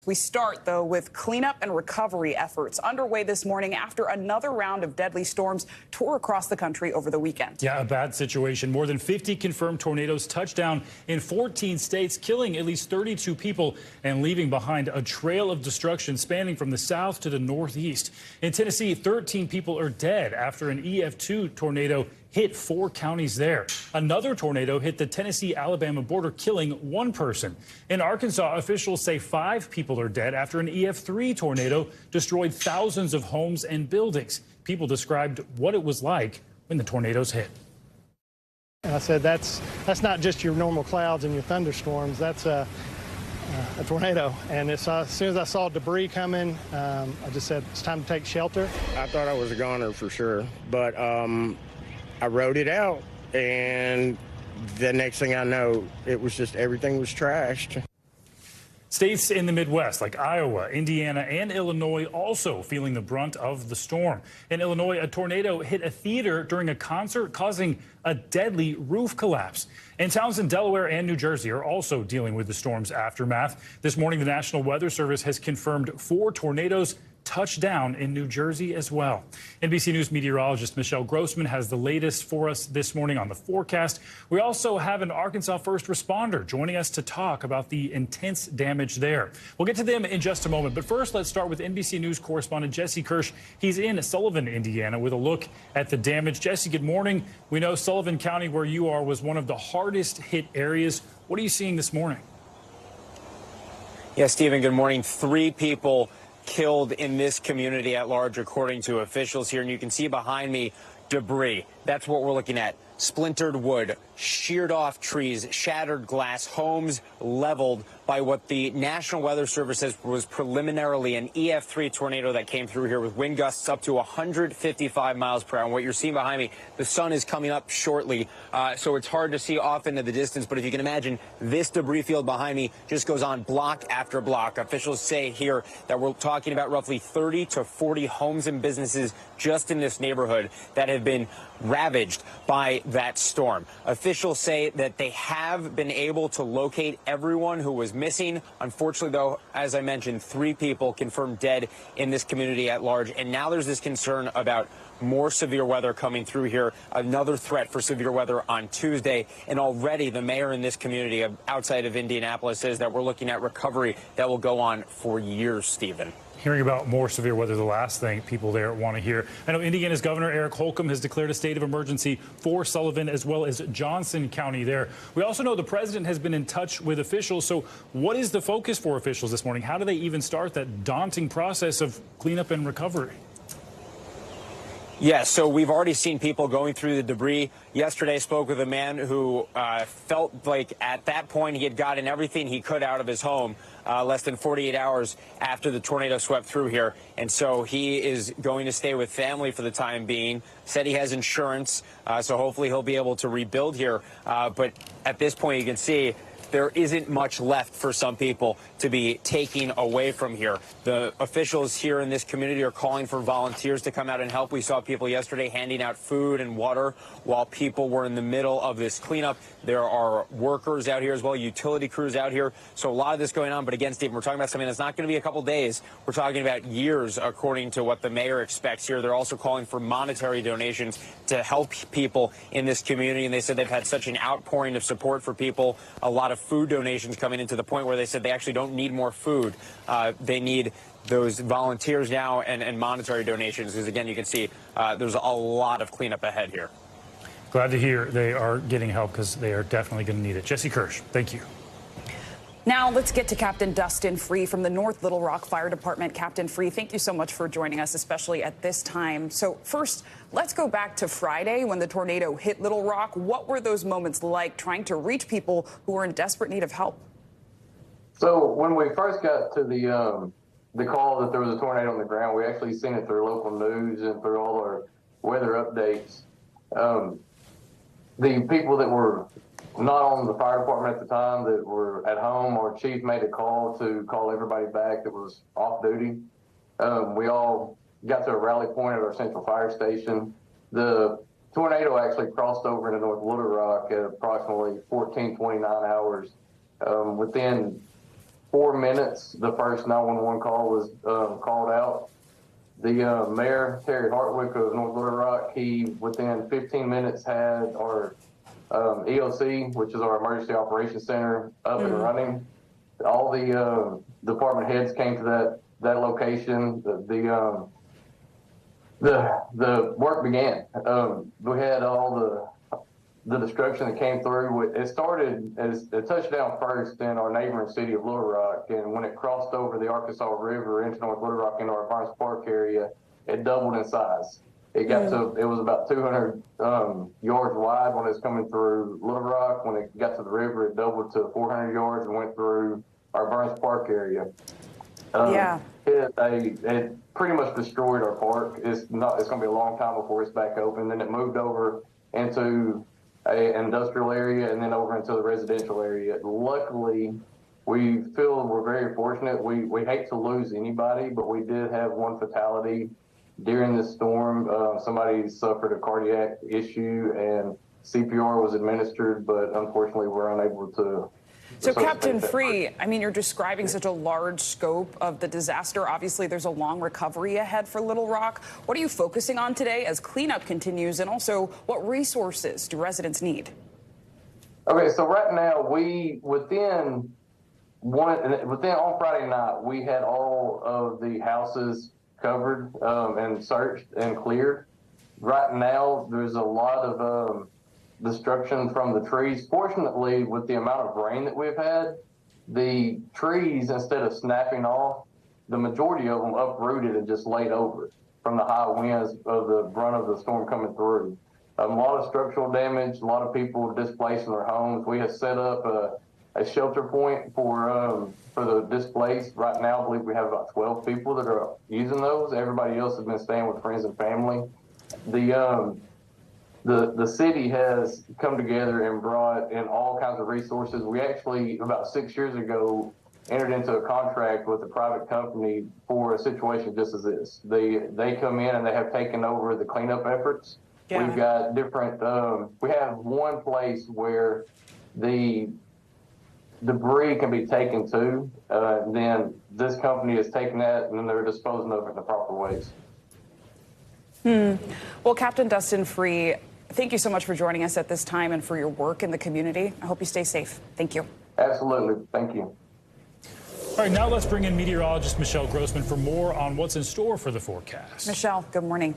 We start, though, with cleanup and recovery efforts underway this morning after another round of deadly storms tore across the country over the weekend. Yeah, a bad situation. More than 50 confirmed tornadoes touched down in 14 states, killing at least 32 people and leaving behind a trail of destruction spanning from the south to the northeast. In Tennessee, 13 people are dead after an EF2 tornado hit 4 counties there. Another tornado hit the Tennessee-Alabama border, killing 1 person. In Arkansas, officials say 5 people are dead after an EF3 tornado destroyed thousands of homes and buildings. People described what it was like when the tornadoes hit. I said, that's not just your normal clouds and your thunderstorms. That's a tornado. And as soon as I saw debris coming, I just said, it's time to take shelter. I thought I was a goner for sure, but I rode it out, and the next thing I know, it was just everything was trashed. States in the Midwest like Iowa, Indiana, and Illinois also feeling the brunt of the storm. In Illinois, a tornado hit a theater during a concert, causing a deadly roof collapse. And towns in Delaware and New Jersey are also dealing with the storm's aftermath. This morning, the National Weather Service has confirmed 4 tornadoes touched down in New Jersey as well. NBC News meteorologist Michelle Grossman has the latest for us this morning on the forecast. We also have an Arkansas first responder joining us to talk about the intense damage there. We'll get to them in just a moment, but first let's start with NBC News correspondent Jesse Kirsch. He's in Sullivan, Indiana, with a look at the damage. Jesse, good morning. We know Sullivan County, where you are, was one of the hardest hit areas. What are you seeing this morning? Yes, Stephen, good morning. 3 people killed in this community at large, according to officials here. And you can see behind me debris. That's what we're looking at. Splintered wood, sheared off trees, shattered glass, homes leveled by what the National Weather Service says was preliminarily an EF3 tornado that came through here with wind gusts up to 155 miles per hour. And what you're seeing behind me, the sun is coming up shortly, so it's hard to see off into the distance. But if you can imagine, this debris field behind me just goes on block after block. Officials say here that we're talking about roughly 30 to 40 homes and businesses just in this neighborhood that have been ravaged by that storm. Officials say that they have been able to locate everyone who was missing. Unfortunately, though, as I mentioned, 3 people confirmed dead in this community at large. And now there's this concern about more severe weather coming through here, another threat for severe weather on Tuesday. And already the mayor in this community outside of Indianapolis says that we're looking at recovery that will go on for years, Stephen. Hearing about more severe weather, the last thing people there want to hear. I know Indiana's Governor Eric Holcomb has declared a state of emergency for Sullivan as well as Johnson County there. We also know the president has been in touch with officials. So what is the focus for officials this morning? How do they even start that daunting process of cleanup and recovery? Yes, so we've already seen people going through the debris. Yesterday, I spoke with a man who felt like at that point he had gotten everything he could out of his home less than 48 hours after the tornado swept through here. And so he is going to stay with family for the time being. Said he has insurance, so hopefully he'll be able to rebuild here. But at this point, you can see there isn't much left for some people to be taking away from here. The officials here in this community are calling for volunteers to come out and help. We saw people yesterday handing out food and water while people were in the middle of this cleanup. There are workers out here as well, utility crews out here. So a lot of this going on. But again, Stephen, we're talking about something that's not going to be a couple days. We're talking about years, according to what the mayor expects here. They're also calling for monetary donations to help people in this community. And they said they've had such an outpouring of support for people, a lot of food donations coming in to the point where they said they actually don't need more food. They need those volunteers now and monetary donations, because again, you can see there's a lot of cleanup ahead here. Glad to hear they are getting help, because they are definitely going to need it. Jesse Kirsch, thank you. Now let's get to Captain Dustin Free from the North Little Rock Fire Department. Captain Free, thank you so much for joining us, especially at this time. So first, let's go back to Friday when the tornado hit Little Rock. What were those moments like trying to reach people who were in desperate need of help? So when we first got to the call that there was a tornado on the ground, we actually seen it through local news and through all our weather updates. The people that were not on the fire department at the time, that were at home, our chief made a call to call everybody back that was off duty. We all got to a rally point at our central fire station. The tornado actually crossed over into North Little Rock at approximately 14:29 hours. Within 4 minutes, the first 911 call was called out. The mayor, Terry Hartwick of North Little Rock, he within 15 minutes had our EOC, which is our Emergency Operations Center, up and running. All the department heads came to that location. The work began. We had all the destruction that came through. It started as a touchdown first in our neighboring city of Little Rock, and when it crossed over the Arkansas River into North Little Rock into our Barnes Park area, it doubled in size. It got to, it was about 200 yards wide when it was coming through Little Rock. When it got to the river, it doubled to 400 yards and went through our Barnes Park area. It pretty much destroyed our park. It's going to be a long time before it's back open. Then it moved over into an industrial area and then over into the residential area. Luckily, we feel we're very fortunate. We hate to lose anybody, but we did have one fatality during this storm. Somebody suffered a cardiac issue and CPR was administered, but unfortunately we're unable to. So Captain Free, I mean, you're describing such a large scope of the disaster. Obviously, there's a long recovery ahead for Little Rock. What are you focusing on today as cleanup continues? And also, what resources do residents need? Okay, so right now, within on Friday night, we had all of the houses covered and searched and cleared. Right now, there's a lot of destruction from the trees. Fortunately, with the amount of rain that we've had, the trees, instead of snapping off, the majority of them uprooted and just laid over from the high winds of the brunt of the storm coming through. A lot of structural damage, a lot of people displaced in their homes. We have set up a shelter point for the displaced. Right now, I believe we have about 12 people that are using those. Everybody else has been staying with friends and family. The city has come together and brought in all kinds of resources. We actually, about 6 years ago, entered into a contract with a private company for a situation just as this. They come in and they have taken over the cleanup efforts. Yeah. We've got different, we have one place where the debris can be taken to, then this company is taking that and then they're disposing of it in the proper ways. Well, Captain Dustin Free, thank you so much for joining us at this time and for your work in the community. I hope you stay safe. Thank you. Absolutely. Thank you. All right, now let's bring in meteorologist Michelle Grossman for more on what's in store for the forecast. Michelle, good morning.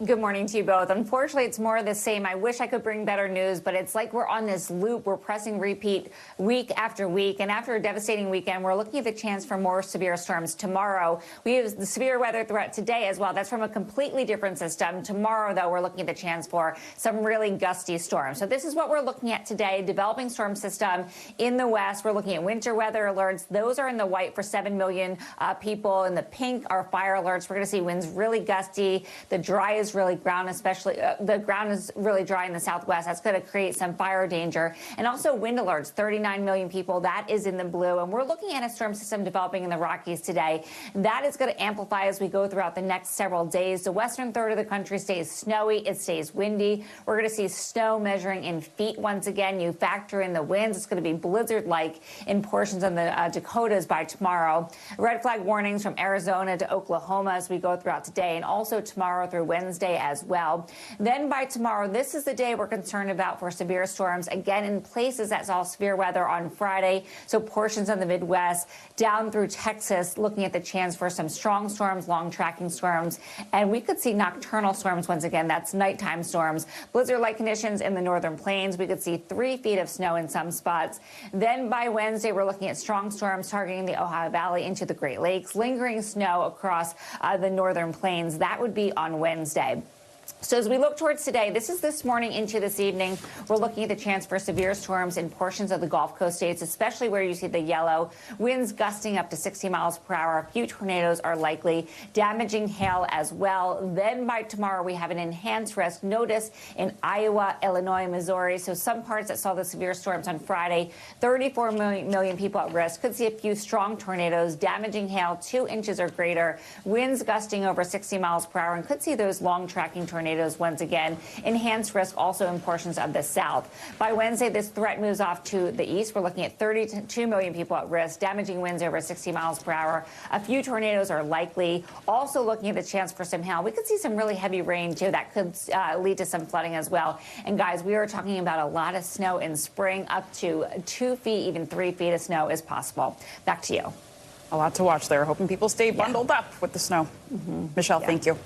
Good morning to you both. Unfortunately, it's more of the same. I wish I could bring better news, but it's like we're on this loop. We're pressing repeat week after week. And after a devastating weekend, we're looking at the chance for more severe storms tomorrow. We have the severe weather threat today as well. That's from a completely different system. Tomorrow, though, we're looking at the chance for some really gusty storms. So this is what we're looking at today. Developing storm system in the west. We're looking at winter weather alerts. Those are in the white for 7 million people. In the pink are fire alerts. We're going to see winds really gusty. The dry is really ground, especially the ground is really dry in the southwest. That's going to create some fire danger. And also wind alerts, 39 million people. That is in the blue. And we're looking at a storm system developing in the Rockies today. That is going to amplify as we go throughout the next several days. The western third of the country stays snowy. It stays windy. We're going to see snow measuring in feet once again. You factor in the winds. It's going to be blizzard-like in portions of the Dakotas by tomorrow. Red flag warnings from Arizona to Oklahoma as we go throughout today, and also tomorrow through Wednesday as well. Then by tomorrow, this is the day we're concerned about for severe storms, again in places that saw severe weather on Friday. So portions of the Midwest down through Texas, looking at the chance for some strong storms, long tracking storms, and we could see nocturnal storms once again. That's nighttime storms. Blizzard-like conditions in the northern plains. We could see 3 feet of snow in some spots. Then by Wednesday, we're looking at strong storms targeting the Ohio Valley into the Great Lakes, lingering snow across the northern plains. That would be on Wednesday. So as we look towards today, this is this morning into this evening, we're looking at the chance for severe storms in portions of the Gulf Coast states, especially where you see the yellow. Winds gusting up to 60 miles per hour. A few tornadoes are likely, damaging hail as well. Then by tomorrow, we have an enhanced risk notice in Iowa, Illinois, Missouri. So some parts that saw the severe storms on Friday, 34 million people at risk. Could see a few strong tornadoes, damaging hail 2 inches or greater. Winds gusting over 60 miles per hour, and could see those long tracking tornadoes once again. Enhanced risk also in portions of the south. By Wednesday, this threat moves off to the east. We're looking at 32 million people at risk, damaging winds over 60 miles per hour. A few tornadoes are likely. Also looking at the chance for some hail. We could see some really heavy rain, too. That could lead to some flooding as well. And, guys, we are talking about a lot of snow in spring. Up to 2 feet, even 3 feet of snow is possible. Back to you. A lot to watch there. Hoping people stay bundled up with the snow. Michelle, thank you.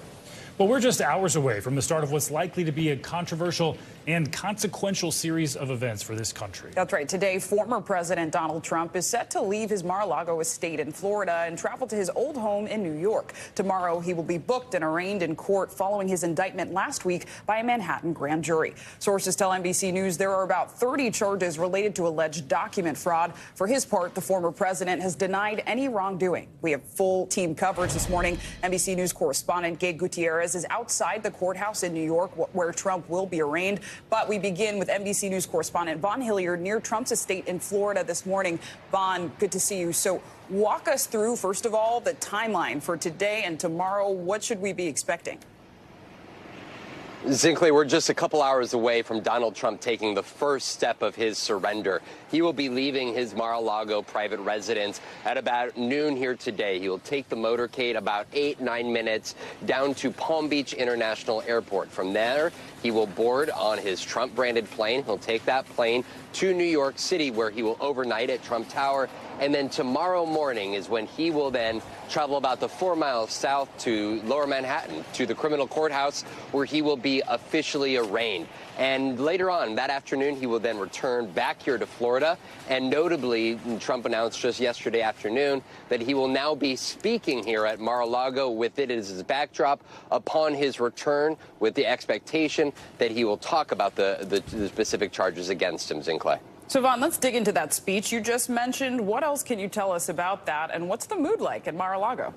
Well, we're just hours away from the start of what's likely to be a controversial and consequential series of events for this country. That's right. Today, former President Donald Trump is set to leave his Mar-a-Lago estate in Florida and travel to his old home in New York. Tomorrow, he will be booked and arraigned in court following his indictment last week by a Manhattan grand jury. Sources tell NBC News there are about 30 charges related to alleged document fraud. For his part, the former president has denied any wrongdoing. We have full team coverage this morning. NBC News correspondent Gabe Gutierrez is outside the courthouse in New York where Trump will be arraigned. But we begin with NBC News correspondent Vaughn Hilliard near Trump's estate in Florida this morning. Vaughn, good to see you. So walk us through, first of all, the timeline for today and tomorrow. What should we be expecting? Zinkley, we're just a couple hours away from Donald Trump taking the first step of his surrender. He will be leaving his Mar-a-Lago private residence at about noon here today. He will take the motorcade about 8-9 minutes down to Palm Beach International Airport. From there, he will board on his Trump-branded plane. He'll take that plane to New York City, where he will overnight at Trump Tower. And then tomorrow morning is when he will then travel about the 4 miles south to Lower Manhattan, to the criminal courthouse, where he will be officially arraigned. And later on that afternoon, he will then return back here to Florida. And notably, Trump announced just yesterday afternoon that he will now be speaking here at Mar-a-Lago with it as his backdrop upon his return, with the expectation that he will talk about the specific charges against him, Zinkley. So, Vaughn, let's dig into that speech you just mentioned. What else can you tell us about that? And what's the mood like at Mar-a-Lago?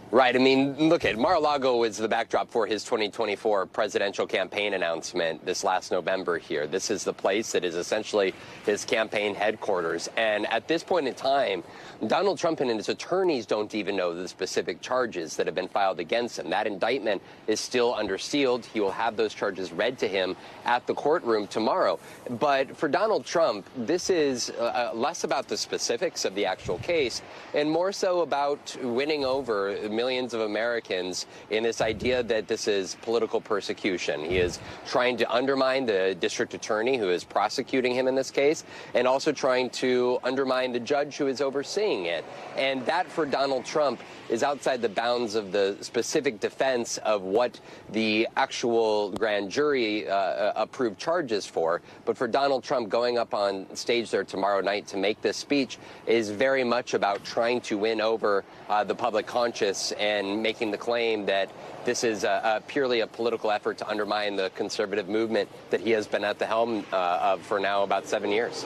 Right. I mean, look, at Mar-a-Lago was the backdrop for his 2024 presidential campaign announcement this last November here. This is the place that is essentially his campaign headquarters. And at this point in time, Donald Trump and his attorneys don't even know the specific charges that have been filed against him. That indictment is still under sealed. He will have those charges read to him at the courtroom tomorrow. But for Donald Trump, this is less about the specifics of the actual case and more so about winning over millions of Americans in this idea that this is political persecution. He is trying to undermine the district attorney who is prosecuting him in this case, and also trying to undermine the judge who is overseeing it. And that, for Donald Trump, is outside the bounds of the specific defense of what the actual grand jury approved charges for. But for Donald Trump, going up on stage there tomorrow night to make this speech is very much about trying to win over the public conscience and making the claim that this is purely a political effort to undermine the conservative movement that he has been at the helm of for now about 7 years.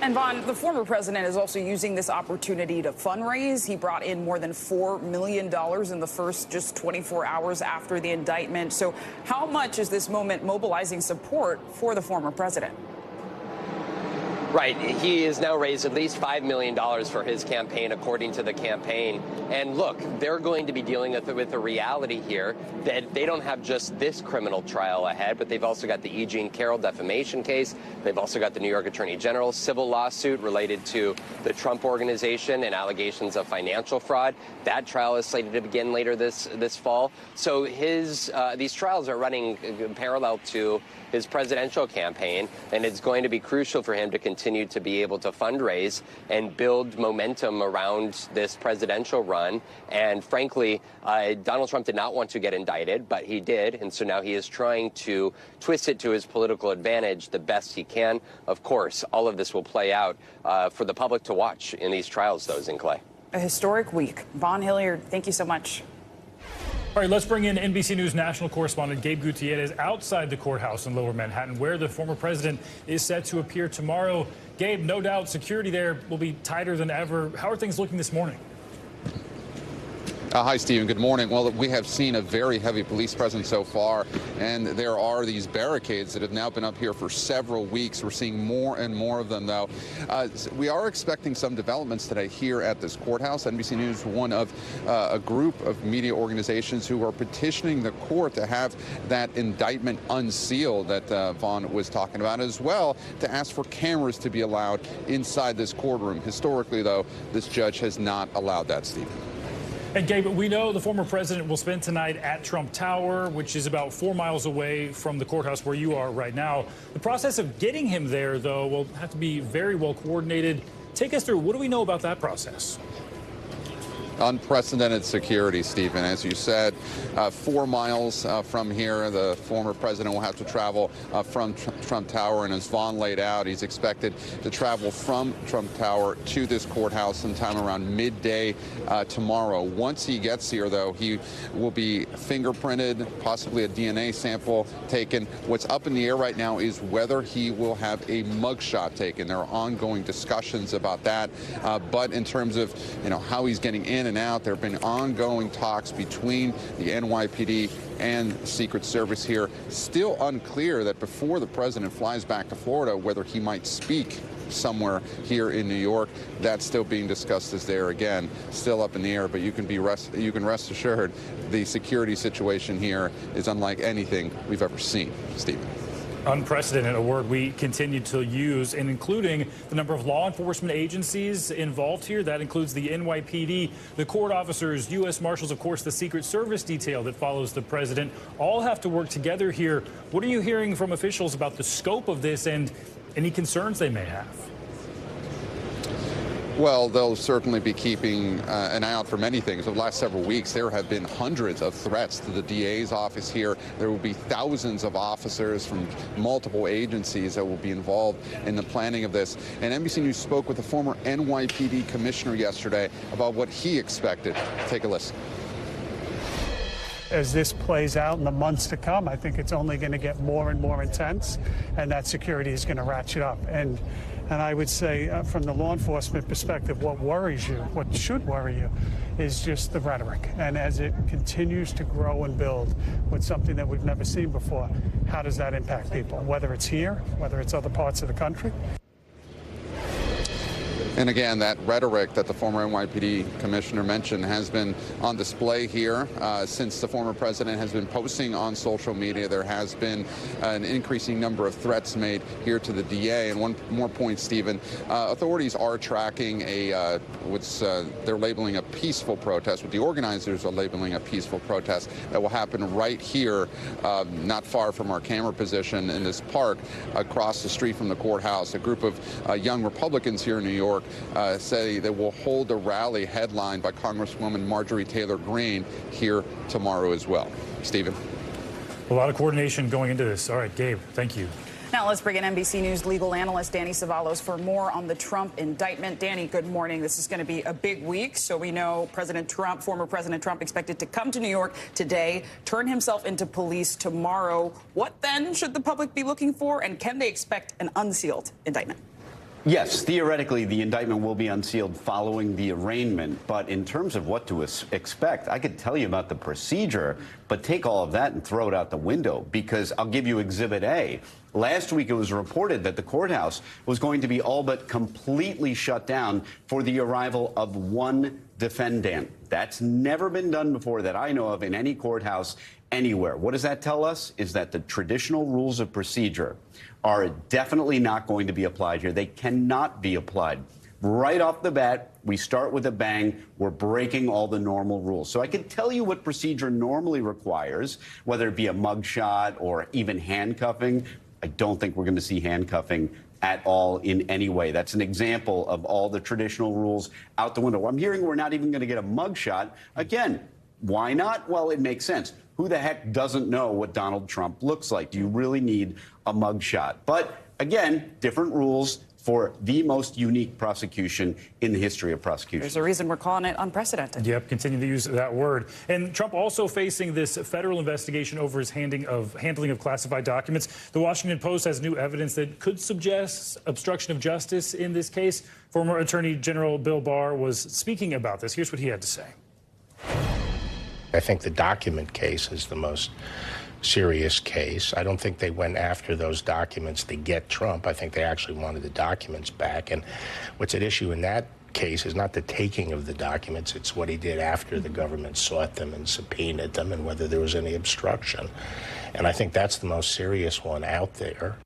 And Vaughn, the former president is also using this opportunity to fundraise. He brought in more than $4 million in the first just 24 hours after the indictment. So how much is this moment mobilizing support for the former president? Right. He has now raised at least $5 million for his campaign, according to the campaign. And look, they're going to be dealing with the reality here that they don't have just this criminal trial ahead, but they've also got the E. Jean Carroll defamation case. They've also got the New York Attorney General's civil lawsuit related to the Trump Organization and allegations of financial fraud. That trial is slated to begin later this fall. So these trials are running parallel to his presidential campaign, and it's going to be crucial for him to continue to be able to fundraise and build momentum around this presidential run. And frankly, Donald Trump did not want to get indicted, but he did. And so now he is trying to twist it to his political advantage the best he can. Of course, all of this will play out for the public to watch in these trials, though, Zinkley. A historic week. Vaughn Hilliard, thank you so much. All right, let's bring in NBC News national correspondent Gabe Gutierrez outside the courthouse in Lower Manhattan, where the former president is set to appear tomorrow. Gabe, no doubt security there will be tighter than ever. How are things looking this morning? Hi, Stephen. Good morning. Well, we have seen a very heavy police presence so far, and there are these barricades that have now been up here for several weeks. We're seeing more and more of them, though. We are expecting some developments today here at this courthouse. NBC News, one of a group of media organizations who are petitioning the court to have that indictment unsealed that Vaughn was talking about, as well to ask for cameras to be allowed inside this courtroom. Historically, though, this judge has not allowed that, Stephen. And Gabe, we know the former president will spend tonight at Trump Tower, which is about 4 miles away from the courthouse where you are right now. The process of getting him there, though, will have to be very well coordinated. Take us through, what do we know about that process? Unprecedented security, Stephen. As you said, 4 miles from here, the former president will have to travel from Trump Tower. And as Vaughn laid out, he's expected to travel from Trump Tower to this courthouse sometime around midday tomorrow. Once he gets here, though, he will be fingerprinted, possibly a DNA sample taken. What's up in the air right now is whether he will have a mugshot taken. There are ongoing discussions about that. But in terms of, how he's getting in and out, there have been ongoing talks between the NYPD and Secret Service here. Still unclear that before the president flies back to Florida, whether he might speak somewhere here in New York. That's still being discussed, as there again, still up in the air. But you can rest assured the security situation here is unlike anything we've ever seen, Stephen. Unprecedented, a word we continue to use, and including the number of law enforcement agencies involved here. That includes the NYPD, the court officers, U.S. Marshals, of course, the Secret Service detail that follows the president. All have to work together here. What are you hearing from officials about the scope of this and any concerns they may have? Well, they'll certainly be keeping an eye out for many things. Over the last several weeks, there have been hundreds of threats to the DA's office here. There will be thousands of officers from multiple agencies that will be involved in the planning of this. And NBC News spoke with the former NYPD commissioner yesterday about what he expected. Take a listen. As this plays out in the months to come, I think it's only going to get more and more intense, and that security is going to ratchet up. And I would say, from the law enforcement perspective, what worries you, what should worry you, is just the rhetoric. And as it continues to grow and build with something that we've never seen before, how does that impact people, whether it's here, whether it's other parts of the country? And again, that rhetoric that the former NYPD commissioner mentioned has been on display here since the former president has been posting on social media. There has been an increasing number of threats made here to the DA. And one more point, Stephen, authorities are tracking they're labeling a peaceful protest, what the organizers are labeling a peaceful protest that will happen right here, not far from our camera position in this park across the street from the courthouse. A group of young Republicans here in New York say they will hold a rally headlined by Congresswoman Marjorie Taylor Greene here tomorrow as well. Stephen. A lot of coordination going into this. All right, Gabe, thank you. Now let's bring in NBC News legal analyst Danny Savalos for more on the Trump indictment. Danny, good morning. This is going to be a big week. So we know former President Trump expected to come to New York today, turn himself into police tomorrow. What then should the public be looking for, and can they expect an unsealed indictment? Yes, theoretically, the indictment will be unsealed following the arraignment. But in terms of what to expect, I could tell you about the procedure, but take all of that and throw it out the window, because I'll give you Exhibit A. Last week, it was reported that the courthouse was going to be all but completely shut down for the arrival of one defendant. That's never been done before that I know of in any courthouse anywhere. What does that tell us? Is that the traditional rules of procedure are definitely not going to be applied here. They cannot be applied. Right off the bat, we start with a bang. We're breaking all the normal rules. So I can tell you what procedure normally requires, whether it be a mugshot or even handcuffing. I don't think we're going to see handcuffing at all in any way. That's an example of all the traditional rules out the window. I'm hearing we're not even going to get a mugshot. Again, why not? Well, it makes sense. Who the heck doesn't know what Donald Trump looks like? Do you really need a mugshot? But again, different rules for the most unique prosecution in the history of prosecution. There's a reason we're calling it unprecedented. Yep, continue to use that word. And Trump also facing this federal investigation over his handling of classified documents. The Washington Post has new evidence that could suggest obstruction of justice in this case. Former Attorney General Bill Barr was speaking about this. Here's what he had to say. I think the document case is the most serious case. I don't think they went after those documents to get Trump. I think they actually wanted the documents back. And what's at issue in that case is not the taking of the documents, it's what he did after the government sought them and subpoenaed them and whether there was any obstruction. And I think that's the most serious one out there.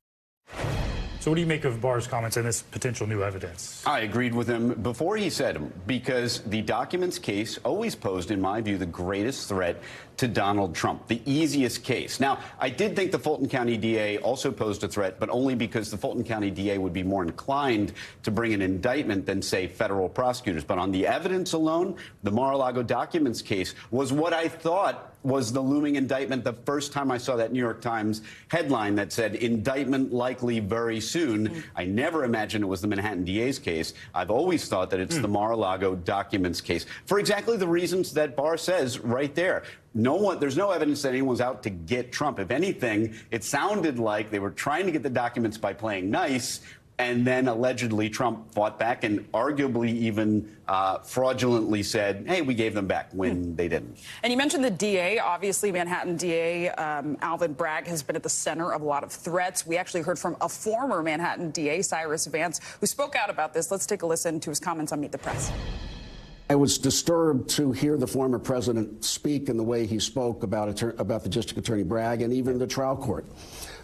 So what do you make of Barr's comments on this potential new evidence? I agreed with him before he said them, because the documents case always posed, in my view, the greatest threat to Donald Trump, the easiest case. Now, I did think the Fulton County DA also posed a threat, but only because the Fulton County DA would be more inclined to bring an indictment than, say, federal prosecutors. But on the evidence alone, the Mar-a-Lago documents case was what I thought was the looming indictment the first time I saw that New York Times headline that said indictment likely very soon. I never imagined it was the Manhattan DA's case. I've always thought that it's the Mar-a-Lago documents case for exactly the reasons that Barr says right there. There's no evidence that anyone's out to get Trump. If anything, it sounded like they were trying to get the documents by playing nice. And then allegedly Trump fought back and arguably even fraudulently said, hey, we gave them back when they didn't. And you mentioned the DA. Obviously, Manhattan DA Alvin Bragg has been at the center of a lot of threats. We actually heard from a former Manhattan DA, Cyrus Vance, who spoke out about this. Let's take a listen to his comments on Meet the Press. I was disturbed to hear the former president speak in the way he spoke about the District Attorney Bragg and even the trial court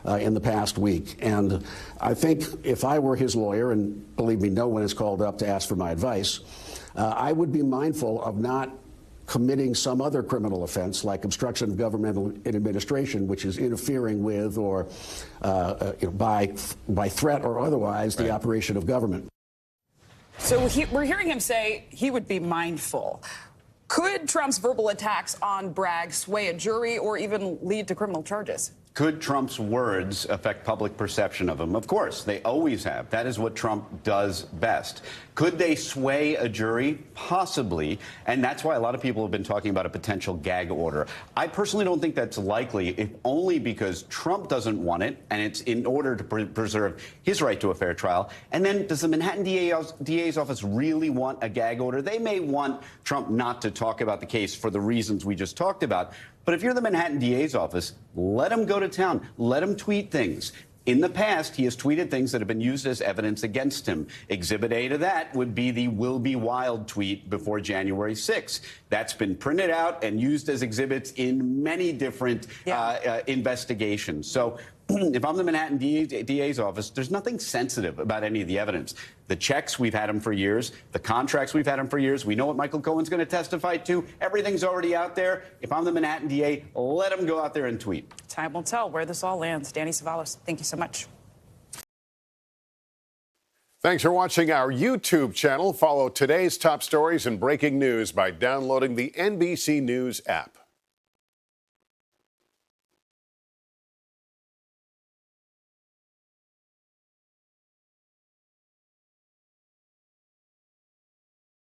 in the past week. And I think if I were his lawyer, and believe me, no one is called up to ask for my advice, I would be mindful of not committing some other criminal offense like obstruction of governmental administration, which is interfering with or by threat or otherwise the operation of government. So we're hearing him say he would be mindful. Could Trump's verbal attacks on Bragg sway a jury or even lead to criminal charges? Could Trump's words affect public perception of him? Of course, they always have. That is what Trump does best. Could they sway a jury? Possibly. And that's why a lot of people have been talking about a potential gag order. I personally don't think that's likely, if only because Trump doesn't want it, and it's in order to preserve his right to a fair trial. And then does the Manhattan DA's office really want a gag order? They may want Trump not to talk about the case for the reasons we just talked about. But if you're the Manhattan DA's office, let him go to town. Let him tweet things. In the past, he has tweeted things that have been used as evidence against him. Exhibit A to that would be the "will be wild" tweet before January 6th. That's been printed out and used as exhibits in many different investigations. So if I'm the Manhattan DA's office, there's nothing sensitive about any of the evidence. The checks, we've had them for years. The contracts, we've had them for years. We know what Michael Cohen's going to testify to. Everything's already out there. If I'm the Manhattan DA, let him go out there and tweet. Time will tell where this all lands. Danny Savalos, thank you so much. Thanks for watching our YouTube channel. Follow today's top stories and breaking news by downloading the NBC News app.